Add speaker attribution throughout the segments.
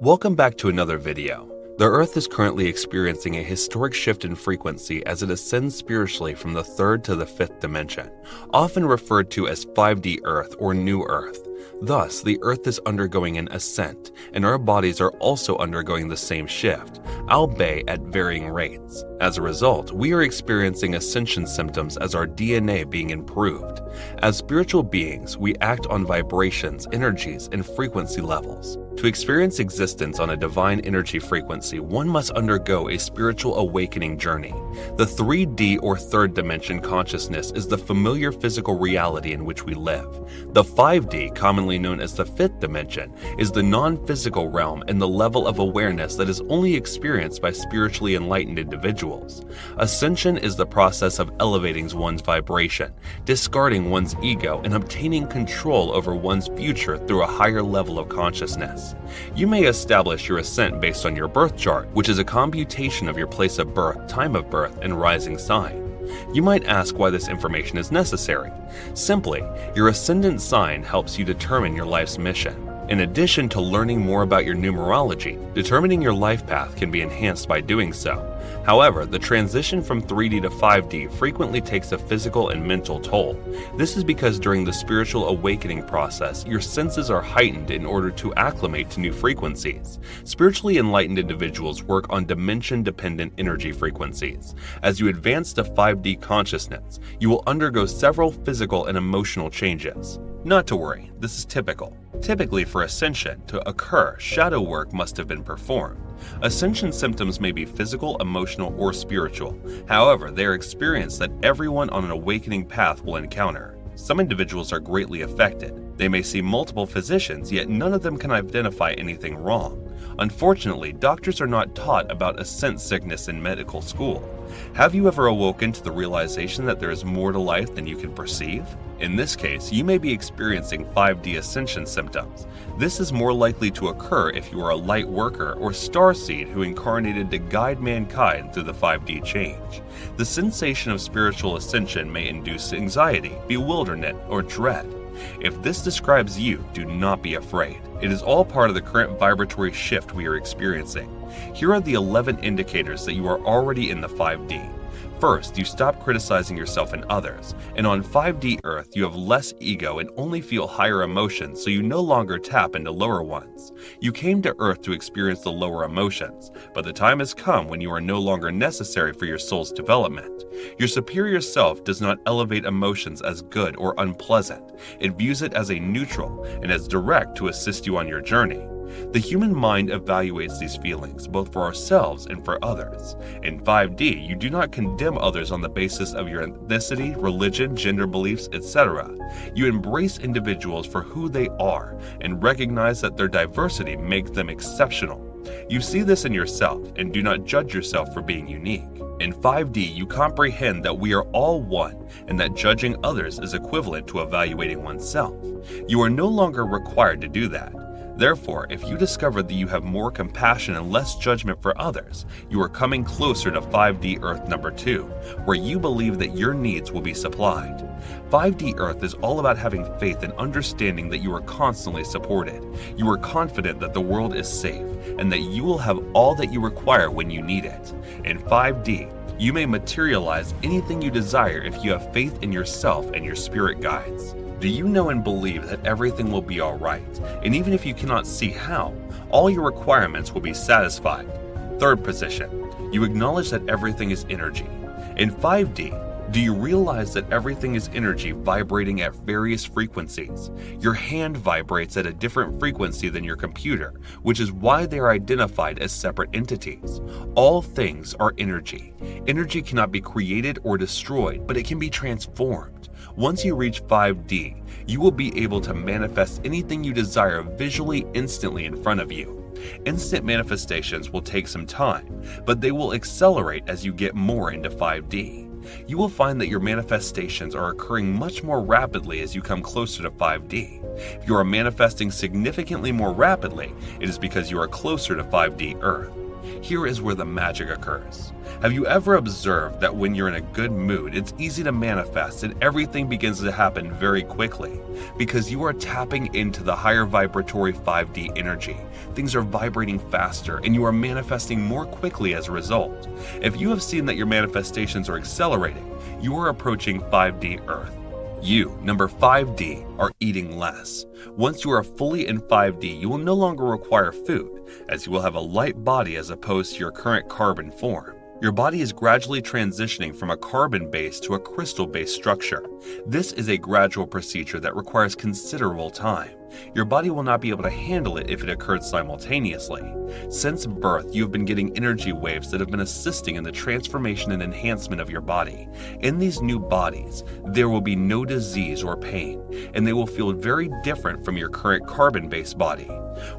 Speaker 1: Welcome back to another video. The Earth is currently experiencing a historic shift in frequency as it ascends spiritually from the third to the fifth dimension, often referred to as 5D Earth or New Earth. Thus, the Earth is undergoing an ascent, and our bodies are also undergoing the same shift, albeit at varying rates. As a result, we are experiencing ascension symptoms as our DNA being improved. As spiritual beings, we act on vibrations, energies, and frequency levels. To experience existence on a divine energy frequency, one must undergo a spiritual awakening journey. The 3D or third dimension consciousness is the familiar physical reality in which we live. The 5D, commonly known as the fifth dimension, is the non-physical realm and the level of awareness that is only experienced by spiritually enlightened individuals. Ascension is the process of elevating one's vibration, discarding one's ego, and obtaining control over one's future through a higher level of consciousness. You may establish your ascent based on your birth chart, which is a computation of your place of birth, time of birth, and rising sign. You might ask why this information is necessary. Simply, your ascendant sign helps you determine your life's mission. In addition to learning more about your numerology, determining your life path can be enhanced by doing so. However, the transition from 3D to 5D frequently takes a physical and mental toll. This is because during the spiritual awakening process, your senses are heightened in order to acclimate to new frequencies. Spiritually enlightened individuals work on dimension-dependent energy frequencies. As you advance to 5D consciousness, you will undergo several physical and emotional changes. Not to worry, this is typical. Typically, for ascension to occur, shadow work must have been performed. Ascension symptoms may be physical, emotional, or spiritual. However, they are experienced that everyone on an awakening path will encounter. Some individuals are greatly affected. They may see multiple physicians, yet none of them can identify anything wrong. Unfortunately, doctors are not taught about ascent sickness in medical school. Have you ever awoken to the realization that there is more to life than you can perceive? In this case, you may be experiencing 5D ascension symptoms. This is more likely to occur if you are a light worker or starseed who incarnated to guide mankind through the 5D change. The sensation of spiritual ascension may induce anxiety, bewilderment, or dread. If this describes you, do not be afraid. It is all part of the current vibratory shift we are experiencing. Here are the 11 indicators that you are already in the 5D. First, you stop criticizing yourself and others, and on 5D Earth you have less ego and only feel higher emotions, so you no longer tap into lower ones. You came to Earth to experience the lower emotions, but the time has come when you are no longer necessary for your soul's development. Your superior self does not elevate emotions as good or unpleasant. It views it as a neutral and as direct to assist you on your journey. The human mind evaluates these feelings, both for ourselves and for others. In 5D, you do not condemn others on the basis of your ethnicity, religion, gender beliefs, etc. You embrace individuals for who they are and recognize that their diversity makes them exceptional. You see this in yourself and do not judge yourself for being unique. In 5D, you comprehend that we are all one and that judging others is equivalent to evaluating oneself. You are no longer required to do that. Therefore, if you discover that you have more compassion and less judgment for others, you are coming closer to 5D Earth number 2, where you believe that your needs will be supplied. 5D Earth is all about having faith and understanding that you are constantly supported. You are confident that the world is safe and that you will have all that you require when you need it. In 5D, you may materialize anything you desire if you have faith in yourself and your spirit guides. Do you know and believe that everything will be alright, and even if you cannot see how, all your requirements will be satisfied? Third position, you acknowledge that everything is energy. In 5D, do you realize that everything is energy vibrating at various frequencies? Your hand vibrates at a different frequency than your computer, which is why they are identified as separate entities. All things are energy. Energy cannot be created or destroyed, but it can be transformed. Once you reach 5D, you will be able to manifest anything you desire visually instantly in front of you. Instant manifestations will take some time, but they will accelerate as you get more into 5D. You will find that your manifestations are occurring much more rapidly as you come closer to 5D. If you are manifesting significantly more rapidly, it is because you are closer to 5D Earth. Here is where the magic occurs. Have you ever observed that when you're in a good mood, it's easy to manifest and everything begins to happen very quickly? Because you are tapping into the higher vibratory 5D energy. Things are vibrating faster and you are manifesting more quickly as a result. If you have seen that your manifestations are accelerating, you are approaching 5D Earth. You, number 5D, are eating less. Once you are fully in 5D, you will no longer require food, as you will have a light body as opposed to your current carbon form. Your body is gradually transitioning from a carbon-based to a crystal-based structure. This is a gradual procedure that requires considerable time. Your body will not be able to handle it if it occurred simultaneously. Since birth, you have been getting energy waves that have been assisting in the transformation and enhancement of your body. In these new bodies, there will be no disease or pain, and they will feel very different from your current carbon-based body.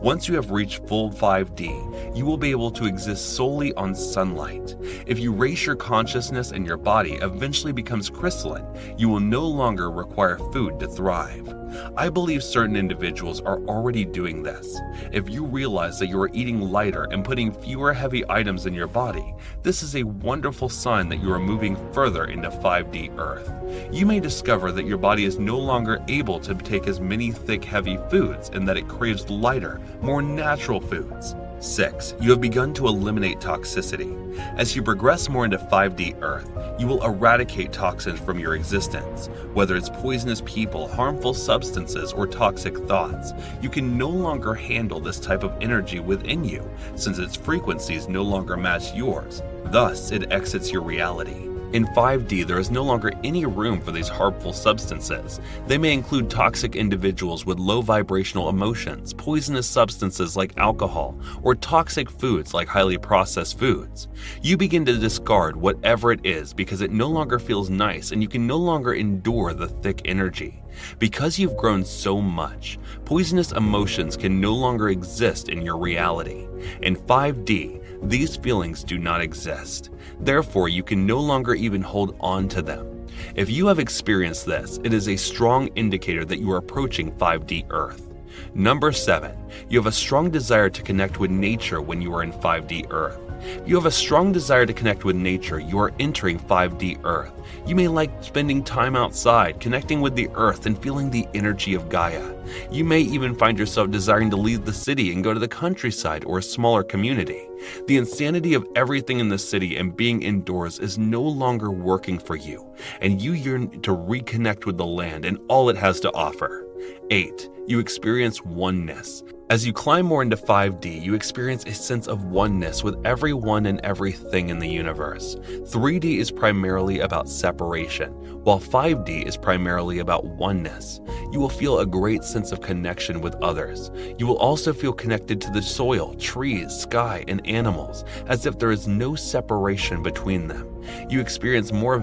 Speaker 1: Once you have reached full 5D, you will be able to exist solely on sunlight. If you raise your consciousness and your body eventually becomes crystalline, you will no longer require food to thrive. I believe certain individuals are already doing this. If you realize that you are eating lighter and putting fewer heavy items in your body, this is a wonderful sign that you are moving further into 5D Earth. You may discover that your body is no longer able to take as many thick, heavy foods and that it craves lighter, more natural foods. 6. You have begun to eliminate toxicity. As you progress more into 5D Earth, you will eradicate toxins from your existence. Whether it's poisonous people, harmful substances, or toxic thoughts, you can no longer handle this type of energy within you, since its frequencies no longer match yours. Thus, it exits your reality. In 5D, there is no longer any room for these harmful substances. They may include toxic individuals with low vibrational emotions, poisonous substances like alcohol, or toxic foods like highly processed foods. You begin to discard whatever it is because it no longer feels nice and you can no longer endure the thick energy. Because you've grown so much, poisonous emotions can no longer exist in your reality. In 5D, these feelings do not exist. Therefore, you can no longer even hold on to them. If you have experienced this, it is a strong indicator that you are approaching 5D Earth. Number 7. You have a strong desire to connect with nature when you are in 5D Earth. You have a strong desire to connect with nature. You are entering 5D Earth. You may like spending time outside, connecting with the earth and feeling the energy of Gaia. You may even find yourself desiring to leave the city and go to the countryside or a smaller community. The insanity of everything in the city and being indoors is no longer working for you, and you yearn to reconnect with the land and all it has to offer. 8. You experience oneness. As you climb more into 5D, you experience a sense of oneness with everyone and everything in the universe. 3D is primarily about separation, while 5D is primarily about oneness. You will feel a great sense of connection with others. You will also feel connected to the soil, trees, sky, and animals, as if there is no separation between them. You experience more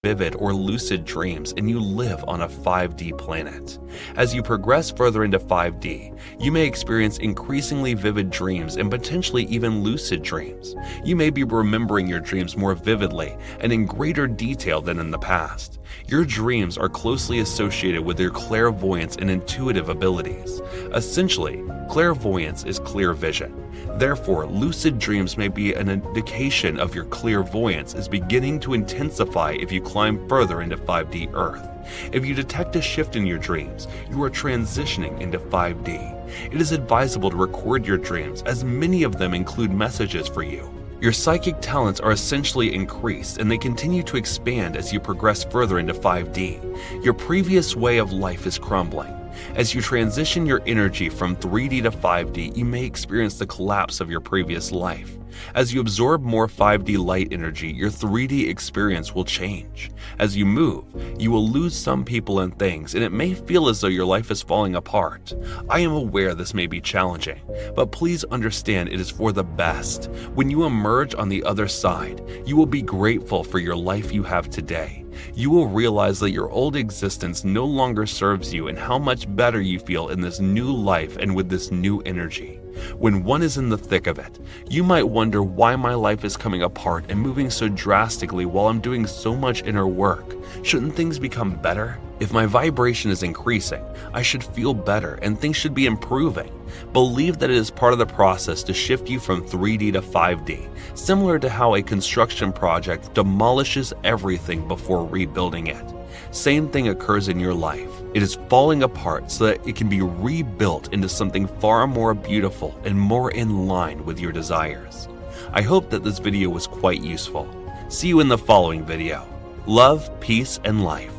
Speaker 1: Vivid or lucid dreams and you live on a 5D planet. As you progress further into 5D, you may experience increasingly vivid dreams and potentially even lucid dreams. You may be remembering your dreams more vividly and in greater detail than in the past. Your dreams are closely associated with your clairvoyance and intuitive abilities. Essentially, clairvoyance is clear vision. Therefore, lucid dreams may be an indication of your clairvoyance is beginning to intensify if you climb further into 5D Earth. If you detect a shift in your dreams, you are transitioning into 5D. It is advisable to record your dreams, as many of them include messages for you. Your psychic talents are essentially increased and they continue to expand as you progress further into 5D. Your previous way of life is crumbling. As you transition your energy from 3D to 5D, you may experience the collapse of your previous life. As you absorb more 5D light energy, your 3D experience will change. As you move, you will lose some people and things, and it may feel as though your life is falling apart. I am aware this may be challenging, but please understand it is for the best. When you emerge on the other side, you will be grateful for your life you have today. You will realize that your old existence no longer serves you and how much better you feel in this new life and with this new energy. When one is in the thick of it, you might wonder why my life is coming apart and moving so drastically while I'm doing so much inner work. Shouldn't things become better? If my vibration is increasing, I should feel better and things should be improving. Believe that it is part of the process to shift you from 3D to 5D, similar to how a construction project demolishes everything before rebuilding it. Same thing occurs in your life. It is falling apart so that it can be rebuilt into something far more beautiful and more in line with your desires. I hope that this video was quite useful. See you in the following video. Love, peace, and life.